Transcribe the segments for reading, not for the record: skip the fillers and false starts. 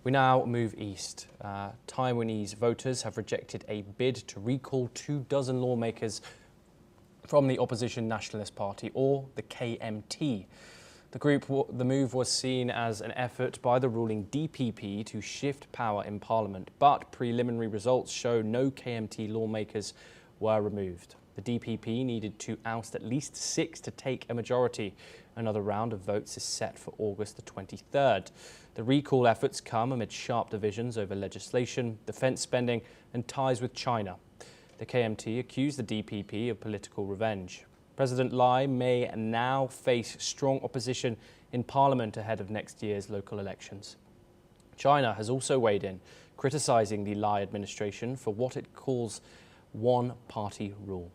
We now move east. Taiwanese voters have rejected a bid to recall 24 lawmakers from the opposition Nationalist Party, or the KMT. The move was seen as an effort by the ruling DPP to shift power in parliament, but preliminary results show no KMT lawmakers were removed. The DPP needed to oust at least 6 to take a majority. Another round of votes is set for August the 23rd. The recall efforts come amid sharp divisions over legislation, defence spending and ties with China. The KMT accused the DPP of political revenge. President Lai may now face strong opposition in parliament ahead of next year's local elections. China has also weighed in, criticising the Lai administration for what it calls one-party rule.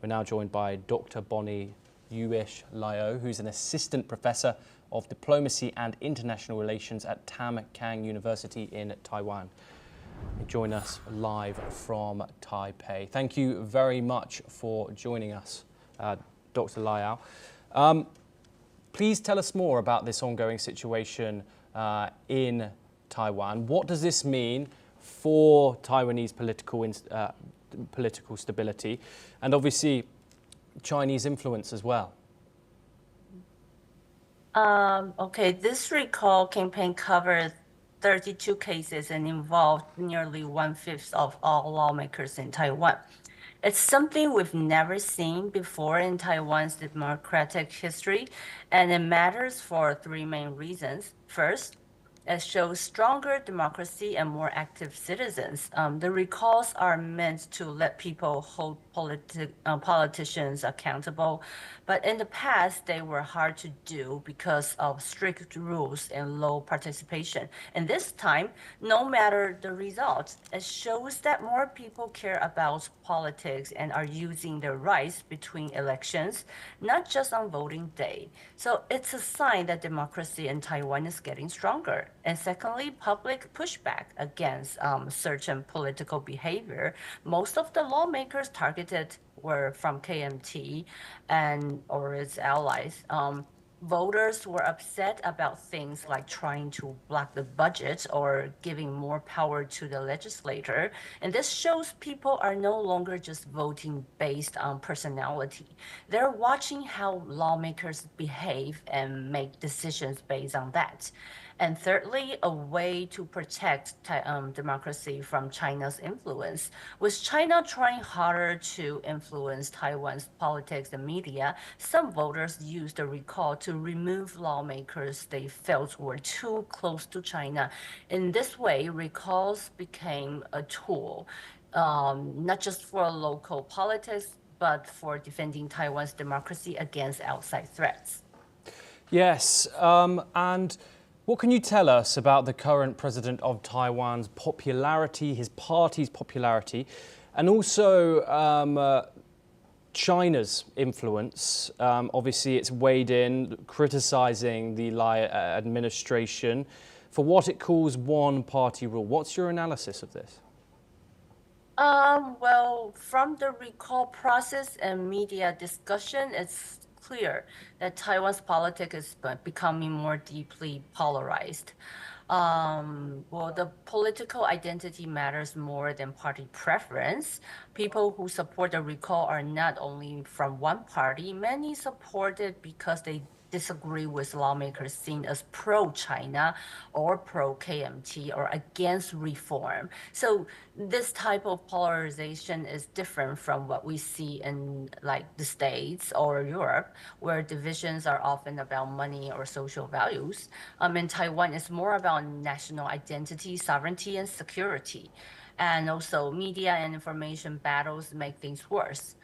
We're now joined by Dr. Bonnie Yuish Liao, who's an assistant professor of diplomacy and international relations at Tam Kang University in Taiwan. Join us live from Taipei. Thank you very much for joining us, Dr. Liao. Please tell us more about this ongoing situation in Taiwan. What does this mean for Taiwanese political stability and obviously Chinese influence as well? Okay, this recall campaign covered 32 cases and involved nearly 1/5 of all lawmakers in Taiwan. It's something we've never seen before in Taiwan's democratic history, and it matters for 3 main reasons. First, it shows stronger democracy and more active citizens. The recalls are meant to let people hold politicians accountable, but in the past, they were hard to do because of strict rules and low participation. And this time, no matter the results, it shows that more people care about politics and are using their rights between elections, not just on voting day. So it's a sign that democracy in Taiwan is getting stronger. And secondly, public pushback against certain political behavior. Most of the lawmakers targeted were from KMT or its allies. Voters were upset about things like trying to block the budget or giving more power to the legislator. And this shows people are no longer just voting based on personality. They're watching how lawmakers behave and make decisions based on that. And thirdly, a way to protect democracy from China's influence. With China trying harder to influence Taiwan's politics and media, some voters used the recall to remove lawmakers they felt were too close to China. In this way, recalls became a tool, not just for local politics, but for defending Taiwan's democracy against outside threats. Yes, and what can you tell us about the current president of Taiwan's popularity, his party's popularity, and also China's influence? Obviously, it's weighed in, criticising the Lai administration for what it calls one-party rule. What's your analysis of this? Well, from the recall process and media discussion, it's clear that Taiwan's politics is becoming more deeply polarized. Well, the political identity matters more than party preference. People who support the recall are not only from one party, many support it because they disagree with lawmakers seen as pro-China or pro-KMT or against reform. So this type of polarization is different from what we see in like the States or Europe, where divisions are often about money or social values. In Taiwan, it's more about national identity, sovereignty, and security. And also media and information battles make things worse.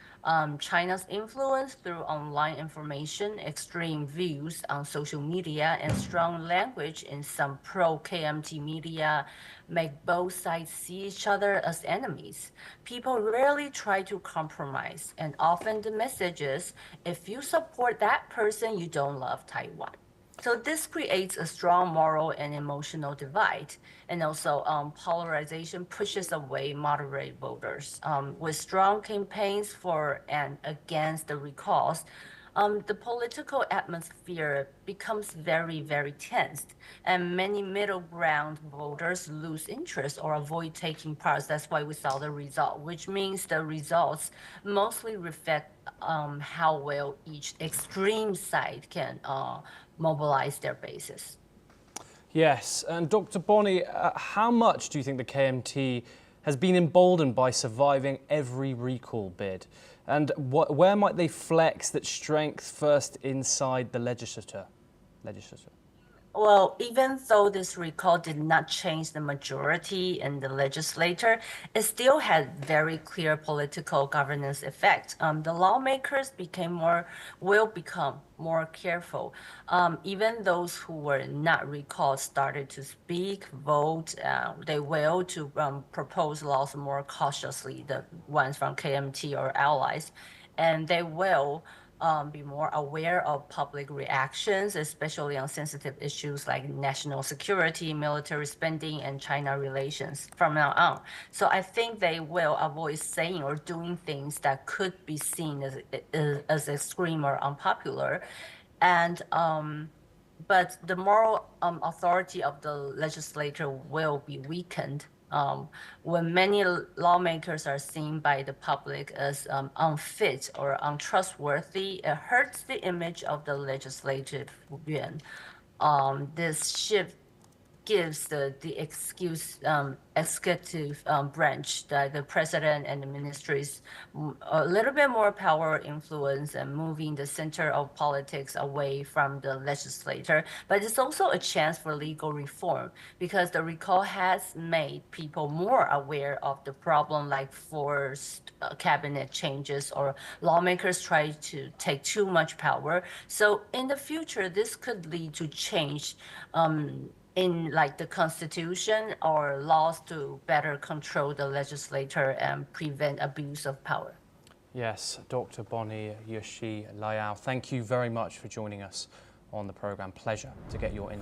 China's influence through online information, extreme views on social media, and strong language in some pro-KMT media make both sides see each other as enemies. People rarely try to compromise, and often the message is, if you support that person, you don't love Taiwan. So this creates a strong moral and emotional divide. And also polarization pushes away moderate voters. With strong campaigns for and against the recalls, the political atmosphere becomes very, very tense, and many middle ground voters lose interest or avoid taking part. That's why we saw the result, which means the results mostly reflect how well each extreme side can mobilize their bases. Yes, and Dr. Bonney, how much do you think the KMT has been emboldened by surviving every recall bid? And where might they flex that strength first inside the legislature? Well, even though this recall did not change the majority in the legislature, it still had very clear political governance effect. The lawmakers will become more careful. Even those who were not recalled started to speak, vote. They will to propose laws more cautiously, the ones from KMT or allies, and they will be more aware of public reactions, especially on sensitive issues like national security, military spending, and China relations from now on. So I think they will avoid saying or doing things that could be seen as extreme or unpopular. And but the moral authority of the legislature will be weakened when many lawmakers are seen by the public as unfit or untrustworthy. It hurts the image of the legislative yuan. This shift gives the executive branch, the president and the ministries, a little bit more power, influence, and moving the center of politics away from the legislature. But it's also a chance for legal reform because the recall has made people more aware of the problem, like forced cabinet changes or lawmakers try to take too much power. So in the future, this could lead to change in like the constitution or laws to better control the legislature and prevent abuse of power. Yes, Dr. Bonney Yushi Liao, thank you very much for joining us on the programme. Pleasure to get your insight.